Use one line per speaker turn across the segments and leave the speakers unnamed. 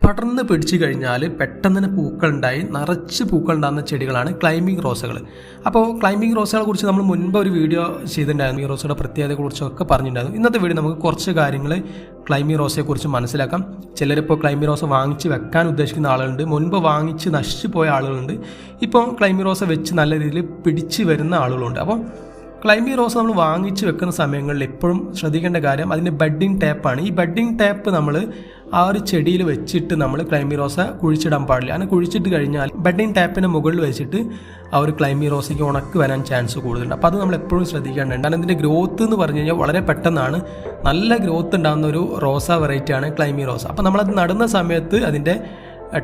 പടർന്ന് പിടിച്ചു കഴിഞ്ഞാൽ പെട്ടെന്ന് തന്നെ പൂക്കളുണ്ടായി നിറച്ച് പൂക്കളുണ്ടാകുന്ന ചെടികളാണ് ക്ലൈംബിംഗ് റോസകൾ. അപ്പോൾ ക്ലൈംബിംഗ് റോസകളെ കുറിച്ച് നമ്മൾ മുൻപ് ഒരു വീഡിയോ ചെയ്തിട്ടുണ്ടായിരുന്നു. ഈ റോസയുടെ പ്രത്യേകതയെക്കുറിച്ചൊക്കെ പറഞ്ഞിട്ടുണ്ടായിരുന്നു. ഇന്നത്തെ വീഡിയോ നമുക്ക് കുറച്ച് കാര്യങ്ങൾ ക്ലൈംബിംഗ് റോസയെക്കുറിച്ച് മനസ്സിലാക്കാം. ചിലരിപ്പോൾ ക്ലൈംബിംഗ് റോസ വാങ്ങിച്ച് വെക്കാൻ ഉദ്ദേശിക്കുന്ന ആളുകളുണ്ട്, മുൻപ് വാങ്ങിച്ച് നശിച്ചു പോയ ആളുകളുണ്ട്, ഇപ്പോൾ ക്ലൈംബിംഗ് റോസ വെച്ച് നല്ല രീതിയിൽ പിടിച്ച് വരുന്ന ആളുകളുണ്ട്. അപ്പോൾ ക്ലൈംബിംഗ് റോസ് നമ്മൾ വാങ്ങിച്ച് വെക്കുന്ന സമയങ്ങളിൽ എപ്പോഴും ശ്രദ്ധിക്കേണ്ട കാര്യം അതിൻ്റെ ബഡ്ഡിങ് ടാപ്പാണ്. ഈ ബഡ്ഡിങ് ടാപ്പ് നമ്മൾ ആ ഒരു ചെടിയിൽ വെച്ചിട്ട് നമ്മൾ ക്ലൈംബിംഗ് റോസ കുഴിച്ചിടാൻ പാടില്ല. അങ്ങനെ കുഴിച്ചിട്ട് കഴിഞ്ഞാൽ ബഡ്ഡിങ് ടാപ്പിൻ്റെ മുകളിൽ വെച്ചിട്ട് ആ ഒരു ക്ലൈംബിംഗ് റോസയ്ക്ക് ഉണക്ക് വരാൻ ചാൻസ് കൂടുതലുണ്ട്. അപ്പോൾ അത് നമ്മൾ എപ്പോഴും ശ്രദ്ധിക്കേണ്ടതുണ്ട്. കാരണം ഇതിൻ്റെ ഗ്രോത്ത് എന്ന് പറഞ്ഞു കഴിഞ്ഞാൽ വളരെ പെട്ടെന്നാണ് നല്ല ഗ്രോത്ത് ഉണ്ടാകുന്ന ഒരു റോസ വെറൈറ്റിയാണ് ക്ലൈംബിംഗ് റോസ. അപ്പോൾ നമ്മളത് നടുന്ന സമയത്ത് അതിൻ്റെ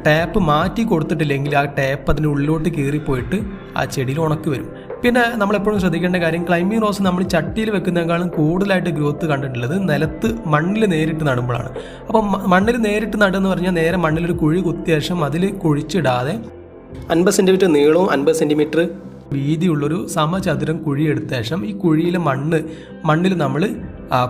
ടാപ്പ് മാറ്റി കൊടുത്തിട്ടില്ലെങ്കിൽ ആ ടാപ്പ് അതിൻ്റെ ഉള്ളിലോട്ട് കയറിപ്പോയിട്ട് ആ ചെടിയിൽ ഉണക്ക് വരും. പിന്നെ നമ്മളെപ്പോഴും ശ്രദ്ധിക്കേണ്ട കാര്യം ക്ലൈംബിംഗ് റോസ് നമ്മൾ ചട്ടിയിൽ വെക്കുന്നതിനേക്കാളും കൂടുതലായിട്ട് ഗ്രോത്ത് കണ്ടിട്ടുള്ളത് നിലത്ത് മണ്ണിൽ നേരിട്ട് നടുമ്പോഴാണ്. അപ്പം മണ്ണിൽ നേരിട്ട് നടുമെന്ന് പറഞ്ഞാൽ നേരെ മണ്ണിലൊരു കുഴി കുത്തിയ ശേഷം അതിൽ കുഴിച്ചിടാതെ 50 സെൻറ്റിമീറ്റർ നീളവും 50 സെൻറ്റിമീറ്റർ വീതിയുള്ളൊരു സമചതുരം കുഴി എടുത്ത ശേഷം ഈ കുഴിയിലെ മണ്ണിൽ നമ്മൾ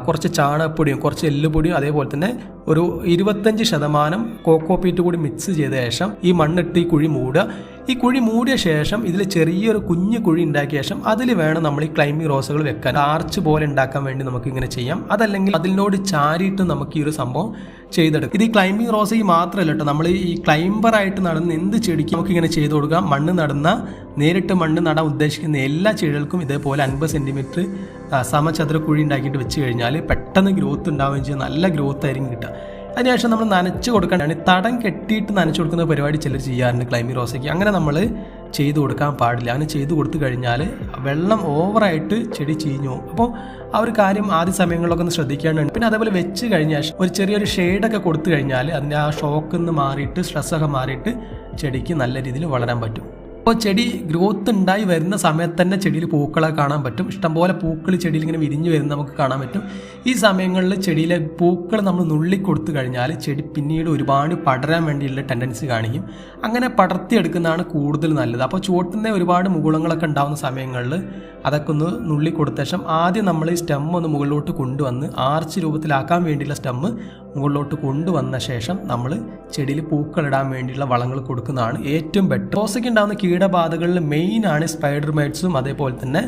കുറച്ച് ചാണകപ്പൊടിയും കുറച്ച് എല്ലുപൊടിയും അതേപോലെ തന്നെ ഒരു 25% കോക്കോപീറ്റ് കൂടി മിക്സ് ചെയ്ത ശേഷം ഈ മണ്ണിട്ട് ഈ കുഴി മൂടുക. ഈ കുഴി മൂടിയ ശേഷം ഇതിൽ ചെറിയൊരു കുഞ്ഞു കുഴി ഉണ്ടാക്കിയ ശേഷം അതിൽ വേണം നമ്മൾ ഈ ക്ലൈംബിംഗ് റോസകൾ വെക്കാൻ. ആർച്ച് പോലെ ഉണ്ടാക്കാൻ വേണ്ടി നമുക്ക് ഇങ്ങനെ ചെയ്യാം. അതല്ലെങ്കിൽ അതിനോട് ചാരിയിട്ട് നമുക്ക് ഈ ഒരു സംഭവം ചെയ്തെടുക്കും. ഇത് ഈ ക്ലൈംബിംഗ് റോസയ്ക്ക് മാത്രമല്ല കേട്ടോ, നമ്മൾ ഈ ക്ലൈംബറായിട്ട് നടന്ന എന്ത് ചെടിക്ക് നമുക്ക് ഇങ്ങനെ ചെയ്ത് കൊടുക്കാം. നേരിട്ട് മണ്ണ് നടാൻ ഉദ്ദേശിക്കുന്ന എല്ലാ ചെടികൾക്കും ഇതേപോലെ 50 സെൻറ്റിമീറ്റർ സമചതുര കുഴി ഉണ്ടാക്കിയിട്ട് വെച്ച് കഴിഞ്ഞാൽ പെട്ടെന്ന് ഗ്രോത്ത് ഉണ്ടാവുകയും ചെയ്യും. നല്ല ഗ്രോത്ത് ആയിരിക്കും കിട്ടുക. അതിനുശേഷം നമ്മൾ നനച്ച് കൊടുക്കേണ്ടതാണ്. തടം കെട്ടിയിട്ട് നനച്ച് കൊടുക്കുന്ന പരിപാടി ചിലർ ചെയ്യാറുണ്ട് ക്ലൈംബിംഗ് റോസയ്ക്ക്. അങ്ങനെ നമ്മൾ ചെയ്ത് കൊടുക്കാൻ പാടില്ല. അങ്ങനെ ചെയ്ത് കൊടുത്തു കഴിഞ്ഞാൽ വെള്ളം ഓവറായിട്ട് ചെടി ചീഞ്ഞു പോകും. അപ്പോൾ ആ ഒരു കാര്യം ആദ്യ സമയങ്ങളിലൊക്കെ ഒന്ന് ശ്രദ്ധിക്കേണ്ടതുണ്ട്. പിന്നെ അതേപോലെ വെച്ച് കഴിഞ്ഞാൽ ഒരു ചെറിയൊരു ഷെയ്ഡൊക്കെ കൊടുത്തു കഴിഞ്ഞാൽ അതിൻ്റെ ആ ഷോക്കിൽ നിന്ന് മാറിയിട്ട് സ്ട്രെസ്സൊക്കെ മാറിയിട്ട് ചെടിക്ക് നല്ല രീതിയിൽ വളരാൻ പറ്റും. അപ്പോൾ ചെടി ഗ്രോത്ത് ഉണ്ടായി വരുന്ന സമയത്ത് തന്നെ ചെടിയിൽ പൂക്കളെ കാണാൻ പറ്റും. ഇഷ്ടംപോലെ പൂക്കൾ ചെടിയിൽ ഇങ്ങനെ വിരിഞ്ഞ് വരുന്ന നമുക്ക് കാണാൻ പറ്റും. ഈ സമയങ്ങളിൽ ചെടിയിലെ പൂക്കൾ നമ്മൾ നുള്ളിക്കൊടുത്തു കഴിഞ്ഞാൽ ചെടി പിന്നീട് ഒരുപാട് പടരാൻ വേണ്ടിയുള്ള ടെൻഡൻസി കാണിക്കും. അങ്ങനെ പടർത്തിയെടുക്കുന്നതാണ് കൂടുതൽ നല്ലത്. അപ്പോൾ ചുവട്ടുന്ന ഒരുപാട് മുകുളങ്ങളൊക്കെ ഉണ്ടാകുന്ന സമയങ്ങളിൽ അതൊക്കെ ഒന്ന് നുള്ളിക്കൊടുത്ത ശേഷം ആദ്യം നമ്മൾ ഈ സ്റ്റെം ഒന്ന് മുകളിലോട്ട് കൊണ്ടുവന്ന് ആർച്ച് രൂപത്തിലാക്കാൻ വേണ്ടിയുള്ള സ്റ്റെമ്മ് മുകളിലോട്ട് കൊണ്ടുവന്ന ശേഷം നമ്മൾ ചെടിയിൽ പൂക്കളിടാൻ വേണ്ടിയുള്ള വളങ്ങൾ കൊടുക്കുന്നതാണ് ഏറ്റവും ബെറ്റർ. റോസയ്ക്ക് ഉണ്ടാകുന്ന കീടബാധകളിൽ മെയിനാണ് സ്പൈഡർ മൈറ്റ്സും അതേപോലെ തന്നെ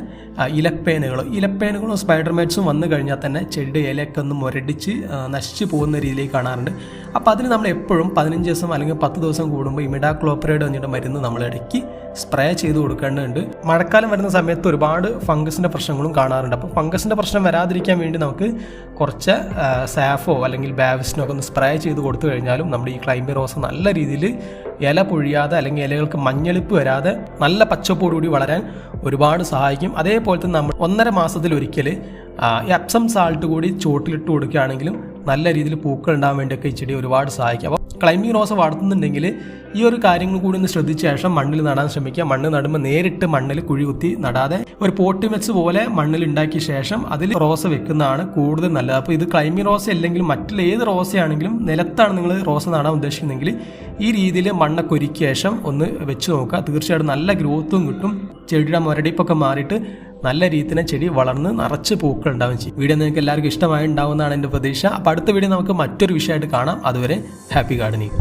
ഇലപ്പേനുകളും സ്പൈഡർ മൈറ്റ്സും വന്നു കഴിഞ്ഞാൽ തന്നെ ചെടിയുടെ ഇലയൊക്കെ ഒന്ന് മുരടിച്ച് നശിച്ചു പോകുന്ന രീതിയിലേക്ക് കാണാറുണ്ട്. അപ്പോൾ അതിന് നമ്മൾ എപ്പോഴും 15 ദിവസം അല്ലെങ്കിൽ 10 ദിവസം കൂടുമ്പോൾ ഇമിഡാക്ലോപ്രൈഡ് എന്നിട്ട് മരുന്ന് നമ്മൾ ഇടയ്ക്ക് സ്പ്രേ ചെയ്ത് കൊടുക്കേണ്ടതുണ്ട്. മഴക്കാലം വരുന്ന സമയത്ത് ഒരുപാട് ഫംഗസിൻ്റെ പ്രശ്നങ്ങളും കാണാറുണ്ട്. അപ്പോൾ ഫംഗസിൻ്റെ പ്രശ്നം വരാതിരിക്കാൻ വേണ്ടി നമുക്ക് കുറച്ച് സാഫോ അല്ലെങ്കിൽ ബാവിസിനോ ഒക്കെ ഒന്ന് സ്പ്രേ ചെയ്ത് കൊടുത്തു കഴിഞ്ഞാലും നമ്മുടെ ഈ ക്ലൈംബിംഗ് റോസ നല്ല രീതിയിൽ ഇല പൊഴിയാതെ അല്ലെങ്കിൽ ഇലകൾക്ക് മഞ്ഞളിപ്പ് വരാതെ നല്ല പച്ചപ്പോടുകൂടി വളരാൻ ഒരുപാട് സഹായിക്കും. അതേപോലെ തന്നെ നമ്മൾ 1.5 മാസത്തിലൊരിക്കൽ എപ്സം സാൾട്ട് കൂടി ചോട്ടിലിട്ട് കൊടുക്കുകയാണെങ്കിലും നല്ല രീതിയിൽ പൂക്കൾ ഉണ്ടാകാൻ വേണ്ടിയൊക്കെ ഈ ചെടി ഒരുപാട് സഹായിക്കും. അപ്പോൾ ക്ലൈംബിംഗ് റോസ വളർത്തുന്നുണ്ടെങ്കിൽ ഈ ഒരു കാര്യങ്ങൾ കൂടി ഒന്ന് ശ്രദ്ധിച്ച ശേഷം മണ്ണിൽ നടാൻ ശ്രമിക്കുക. മണ്ണ് നടുമ്പോൾ നേരിട്ട് മണ്ണിൽ കുഴി കുത്തി നടാതെ ഒരു പോട്ടി മെച്ച് പോലെ മണ്ണിൽ ഉണ്ടാക്കിയ ശേഷം അതിൽ റോസ വെക്കുന്നതാണ് കൂടുതൽ നല്ലത്. അപ്പോൾ ഇത് ക്ലൈംബിംഗ് റോസ അല്ലെങ്കിൽ മറ്റുള്ള ഏത് റോസയാണെങ്കിലും നിലത്താണ് നിങ്ങൾ റോസ നടാൻ ഉദ്ദേശിക്കുന്നെങ്കിൽ ഈ രീതിയിൽ മണ്ണൊക്കെ ഒരുക്കിയ ശേഷം ഒന്ന് വെച്ച് നോക്കുക. തീർച്ചയായിട്ടും നല്ല ഗ്രോത്തും കിട്ടും. ചെടിയുടെ മുരടിപ്പൊക്കെ മാറിയിട്ട് നല്ല രീതിയിൽ ചെടി വളർന്ന് നിറച്ച് പൂക്കൾ ഉണ്ടാവുകയും ചെയ്യും. വീഡിയോ നിങ്ങൾക്ക് എല്ലാവർക്കും ഇഷ്ടമായി ഉണ്ടാവുന്നതാണ് എൻ്റെ പ്രതീക്ഷ. അപ്പോൾ അടുത്ത വീഡിയോ നമുക്ക് മറ്റൊരു വിഷയമായിട്ട് കാണാം. അതുവരെ ഹാപ്പി ഗാർഡനിങ്.